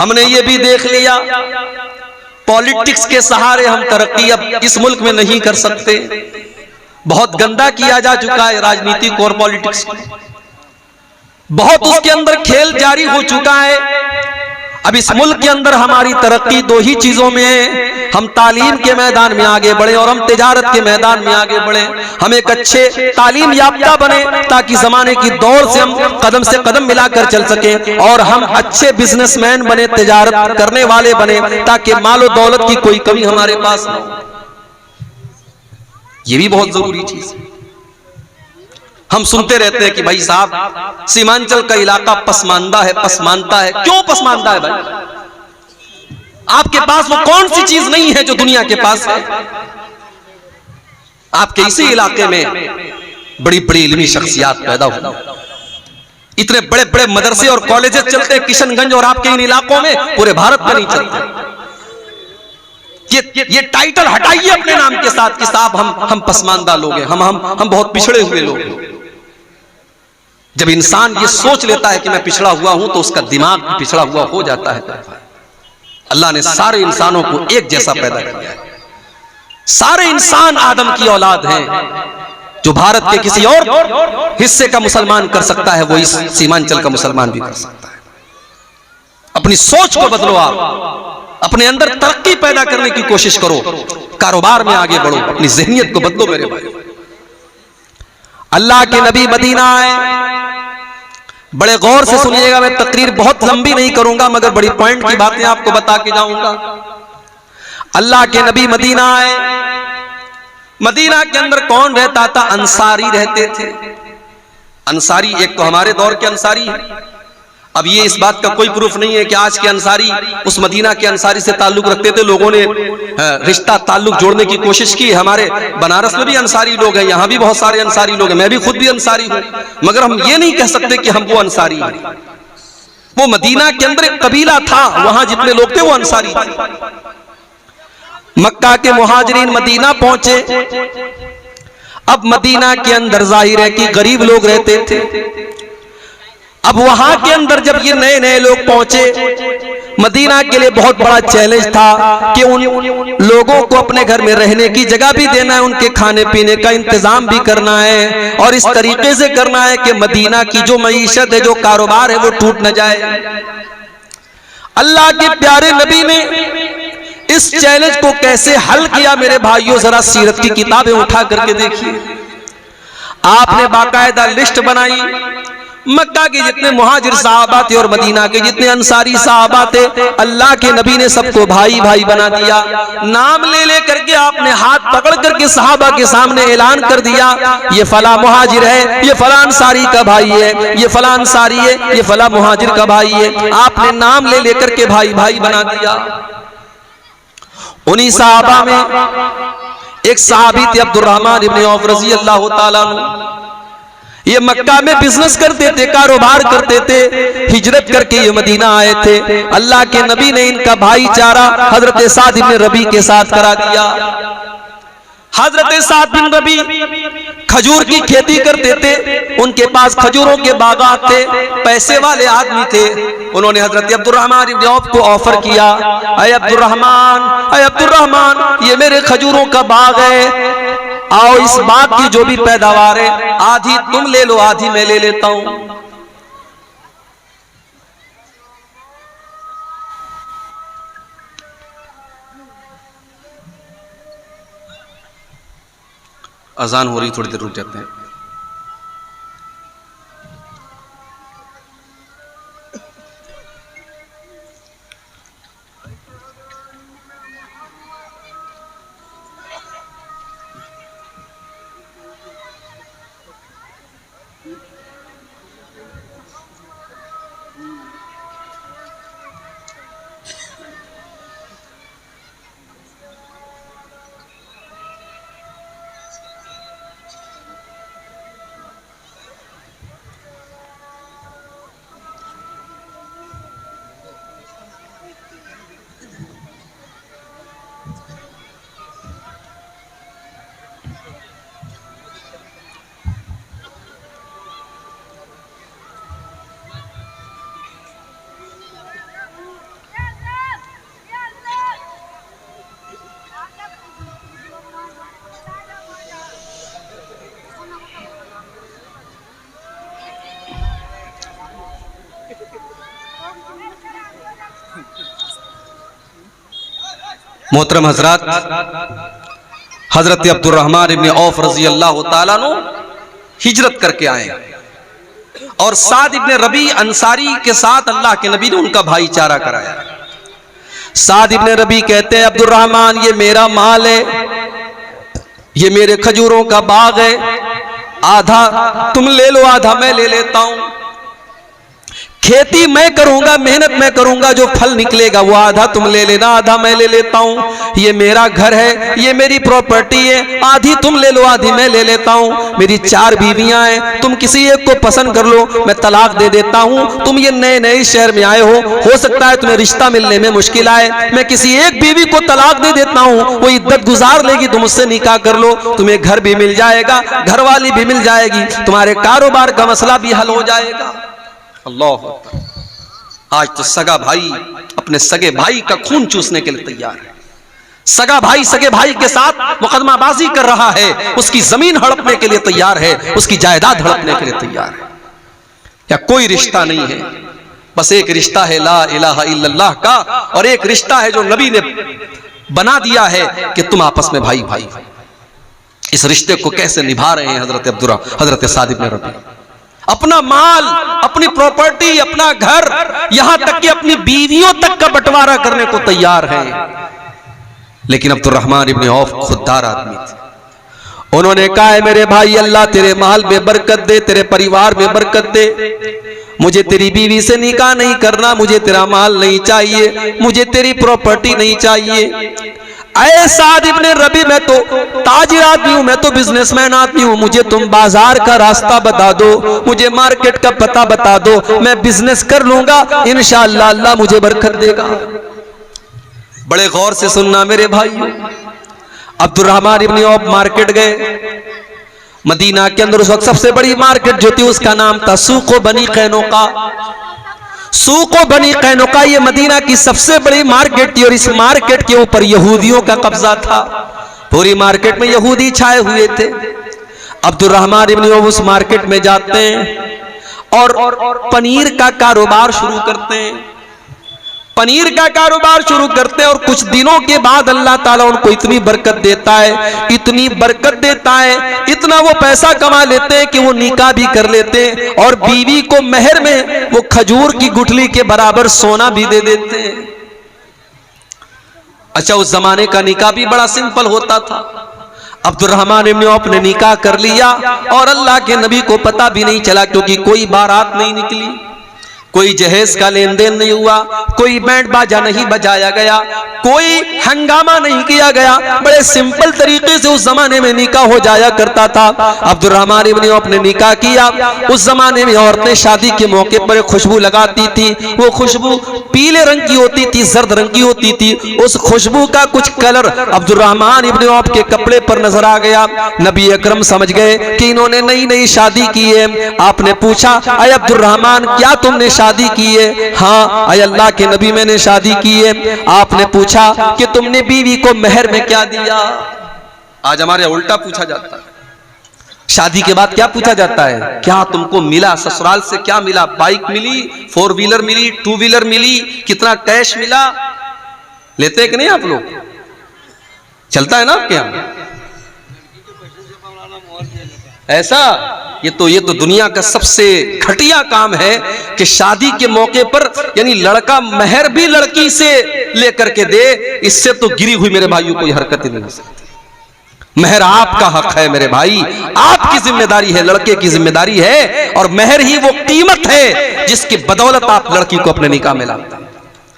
हमने ये भी देख लिया पॉलिटिक्स के सहारे हम तरक्की अब इस मुल्क में नहीं कर सकते। बहुत गंदा किया जा चुका है राजनीति को और पॉलिटिक्स को, बहुत उसके अंदर खेल जारी हो चुका है। अब इस मुल्क के अंदर हमारी तरक्की दो ही चीजों में है, हम तालीम के मैदान में आगे बढ़े और हम तिजारत के मैदान में आगे बढ़े। हम एक अच्छे तालीम याफ्ता बने ताकि जमाने की दौड़ से हम कदम से कदम मिलाकर चल सकें, और हम अच्छे बिजनेसमैन बने, तिजारत करने वाले बने ताकि मालो दौलत की कोई कमी हमारे पास न हो। ये भी बहुत जरूरी चीज है। हम सुनते रहते हैं कि भाई साहब सीमांचल का इलाका पसमानदा है, पसमानदा है। क्यों पसमानदा है भाई? आपके पास वो कौन सी चीज नहीं है जो दुनिया के पास है? आपके इसी इलाके में बड़ी बड़ी इल्मी शख्सियात पैदा हुई, इतने बड़े बड़े मदरसे और कॉलेजेस चलते हैं किशनगंज और आपके इन इलाकों में, पूरे भारत में नहीं चलते। ये टाइटल हटाइए अपने नाम के साथ कि साहब हम पसमानदा लोग हैं, हम बहुत पिछड़े हुए लोग हैं। जब इंसान ये सोच लेता है कि मैं पिछड़ा हुआ हूं तो उसका दिमाग भी पिछड़ा हुआ हो जाता है। अल्लाह ने सारे इंसानों को एक जैसा पैदा किया है। सारे इंसान आदम की औलाद हैं। जो भारत के किसी और हिस्से का मुसलमान कर सकता है वो इस सीमांचल का मुसलमान भी कर सकता है। अपनी सोच को बदलो, आप अपने अंदर तरक्की पैदा करने की कोशिश करो, कारोबार में आगे बढ़ो, अपनी ज़हनियत को बदलो मेरे भाई। अल्लाह के नबी मदीना आए, बड़े गौर से सुनिएगा, मैं तकरीर बहुत लंबी नहीं करूंगा मगर बड़ी पॉइंट की बातें आपको बता के जाऊंगा। अल्लाह के नबी मदीना आए, मदीना के अंदर कौन रहता था? अंसारी रहते थे। अंसारी एक तो हमारे दौर के अंसारी है। अब ये इस बात का कोई प्रूफ नहीं है कि आज के अंसारी उस मदीना के अंसारी से ताल्लुक रखते थे। लोगों ने रिश्ता ताल्लुक जोड़ने की कोशिश की। हमारे बनारस में भी अंसारी लोग हैं, यहाँ भी बहुत सारे अंसारी लोग हैं, मैं भी खुद भी अंसारी हूँ, मगर हम ये नहीं कह सकते कि हम वो अंसारी हैं। वो मदीना के अंदर एक कबीला था, वहां जितने लोग थे वो अंसारी थे। मक्का के मुहाजिरीन मदीना पहुंचे। अब मदीना के अंदर जाहिर है कि गरीब लोग रहते थे। अब वहां के अंदर जब ये नए नए लोग पहुंचे, मदीना के लिए बहुत बड़ा चैलेंज था कि उन लोगों को अपने घर में रहने की जगह भी देना है, उनके खाने पीने का इंतजाम भी करना है, और इस तरीके से करना है कि मदीना की जो मईशत है, जो कारोबार है, वो टूट न जाए। अल्लाह के प्यारे नबी ने इस चैलेंज को कैसे हल किया मेरे भाइयों, जरा सीरत की किताबें उठा करके देखिए। आपने बाकायदा लिस्ट बनाई, मक्का के जितने मुहाजिर साहबा थे और मदीना के जितने अंसारी साहबा थे, अल्लाह के नबी ने सबको भाई भाई बना दिया। नाम ले ले करके आपने हाथ पकड़ करके साहबा के सामने ऐलान कर दिया, ये फला मुहाजिर है, ये फला अंसारी का भाई है, ये फला अंसारी है, ये फला मुहाजिर का भाई है। आपने नाम ले लेकर के भाई भाई बना दिया। उन्हीं साहबा में एक साहबी थे अब्दुर्रहमान इब्न औफ रज़ी अल्लाह ताला अन्हु। ये मक्का में बिजनेस करते थे, कारोबार करते थे, हिजरत करके ये मदीना आए थे। अल्लाह के नबी ने इनका भाईचारा हजरत साद इब्न रबी के साथ करा दिया। हजरत साद बिन रबी खजूर की खेती करते थे, उनके पास खजूरों के बागात थे, पैसे वाले आदमी थे। उन्होंने हजरत अब्दुर्रहमान इब्न औफ को ऑफर किया, अय अब्दुर्रहमान, ये मेरे खजूरों का बाग है, आओ इस बाग की जो भी पैदावार है आधी तुम ले लो, आधी मैं ले लेता हूं। अजान हो रही, थोड़ी देर रुक जाते हैं। मोहतरम हजरत, हजरत अब्दुर्रहमान इब्न औफ रजी अल्लाह ताला नु हिजरत करके आए और साद इब्न रबी अंसारी के साथ अल्लाह के नबी ने उनका भाईचारा कराया। साद इब्न रबी कहते हैं, अब्दुर्रहमान ये मेरा माल है, ये मेरे खजूरों का बाग है, आधा तुम ले लो, आधा मैं ले लेता हूं। खेती मैं करूंगा, मेहनत मैं करूंगा, जो फल निकलेगा वो आधा तुम ले लेना, आधा मैं ले लेता हूं। ये मेरा घर है, ये मेरी प्रॉपर्टी है, आधी तुम ले लो, आधी मैं ले लेता हूं। मेरी 4 बीवियां हैं, तुम किसी एक को पसंद कर लो, मैं तलाक दे देता हूं। तुम ये नए नए शहर में आए हो सकता है तुम्हें रिश्ता मिलने में मुश्किल आए, मैं किसी एक बीवी को तलाक दे देता हूं, वो इद्दत गुजार लेगी, तुम उससे निकाह कर लो, तुम्हें घर भी मिल जाएगा, घर वाली भी मिल जाएगी, तुम्हारे कारोबार का मसला भी हल हो जाएगा। अल्लाह, आज तो सगा भाई अपने सगे भाई का खून चूसने के लिए तैयार है। सगा भाई सगे भाई के साथ मुकदमाबाजी कर रहा है, उसकी जमीन हड़पने के लिए तैयार है, उसकी जायदाद हड़पने के लिए तैयार है। या कोई रिश्ता नहीं है, बस एक रिश्ता है ला इलाहा इल्लल्लाह का, और एक रिश्ता है जो नबी ने बना दिया है कि तुम आपस में भाई भाई। इस रिश्ते को कैसे निभा रहे हैं हजरत साद इब्न रबी। अपना माल, अपनी प्रॉपर्टी, अपना घर, यहां तक कि अपनी बीवियों तक का बंटवारा करने को तैयार है। लेकिन अब्दुर्रहमान इब्न औफ खुददार आदमी थे। उन्होंने कहा है मेरे भाई, अल्लाह तेरे माल में बरकत दे, तेरे परिवार में बरकत दे, मुझे तेरी बीवी से निकाह नहीं करना, मुझे तेरा माल नहीं चाहिए, मुझे तेरी प्रॉपर्टी नहीं चाहिए। ऐ साद इब्न रबी, मैं तो ताजिर आदमी हूं, मैं तो बिजनेसमैन आदमी हूं, मुझे तुम बाजार का रास्ता बता दो, मुझे मार्केट का पता बता दो, मैं बिजनेस कर लूंगा, इंशाअल्लाह अल्लाह मुझे बरकत देगा। बड़े गौर से सुनना मेरे भाइयों, अब्दुर्रहमान इब्न औफ मार्केट गए। मदीना के अंदर उस वक्त सबसे बड़ी मार्केट जो थी उसका नाम था सूक़ बनी कैनुका। सूक़ बनी कैनुका ये मदीना की सबसे बड़ी मार्केट थी, और इस मार्केट के ऊपर यहूदियों का कब्जा था। पूरी मार्केट में यहूदी छाए हुए थे। अब्दुर्रहमान इब्न औफ उस मार्केट में जाते हैं और पनीर का कारोबार शुरू करते हैं। पनीर का कारोबार शुरू करते हैं, और कुछ दिनों के बाद अल्लाह ताला उनको इतनी बरकत देता है, इतनी बरकत देता है, इतना वो पैसा कमा लेते हैं कि वो निकाह भी कर लेते हैं, और बीवी को मेहर में वो खजूर की गुठली के बराबर सोना भी दे देते हैं। अच्छा, उस जमाने का निकाह भी बड़ा सिंपल होता था। अब्दुर्रहमान इब्न औफ ने निकाह कर लिया, और अल्लाह के नबी को पता भी नहीं चला, क्योंकि कोई बारात नहीं निकली, कोई जहेज का लेन देन नहीं हुआ, कोई बैंड बाजा नहीं बजाया गया, कोई हंगामा नहीं किया गया। बड़े सिंपल तरीके से उस जमाने में निकाह हो जाया करता था। अब्दुर्रहमान इब्न औफ ने निकाह किया। उस जमाने में औरतें शादी के मौके पर खुशबू लगाती थी, वो खुशबू पीले रंग की होती थी, जर्द रंग की होती थी। उस खुशबू का कुछ कलर अब्दुर्रहमान इब्न औफ के कपड़े पर नजर आ गया। नबी अकरम समझ गए कि इन्होंने नई नई शादी की है। आपने पूछा, अय अब्दुर्रहमान क्या तुमने शादी की है? हाँ अय अल्लाह के नबी मैंने शादी की है। आपने पूछा कि तुमने बीवी को मेहर में क्या दिया? आज हमारे उल्टा पूछा जाता है। शादी के बाद क्या पूछा जाता है? क्या तुमको मिला, ससुराल से क्या मिला? बाइक मिली, 4 व्हीलर मिली, 2 व्हीलर मिली, कितना कैश मिला? लेते हैं कि नहीं आप लोग? चलता है ना आपके यहाँ ऐसा? ये तो दुनिया का सबसे घटिया काम है कि शादी के मौके पर यानी लड़का मेहर भी लड़की से लेकर के दे। इससे तो गिरी हुई मेरे भाइयों कोई हरकत ही नहीं हो सकती। मेहर आपका हक है मेरे भाई, आपकी जिम्मेदारी है, लड़के की जिम्मेदारी है। और मेहर ही वो कीमत है जिसकी बदौलत आप लड़की को अपने निकाह में लाते हैं।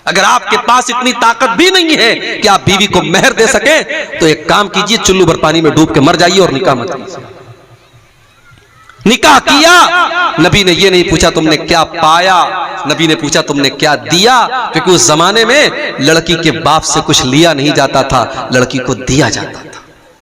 अगर आपके पास इतनी ताकत भी नहीं है कि आप बीवी को मेहर दे सके, तो एक काम कीजिए, चुल्लू भर पानी में डूब के मर जाइए और निकाह मत कीजिए। निकाह किया, नबी ने ये नहीं पूछा तुमने क्या पाया, नबी ने पूछा तुमने क्या दिया। क्योंकि उस जमाने में लड़की के बाप से कुछ लिया नहीं जाता था, लड़की को दिया जाता था।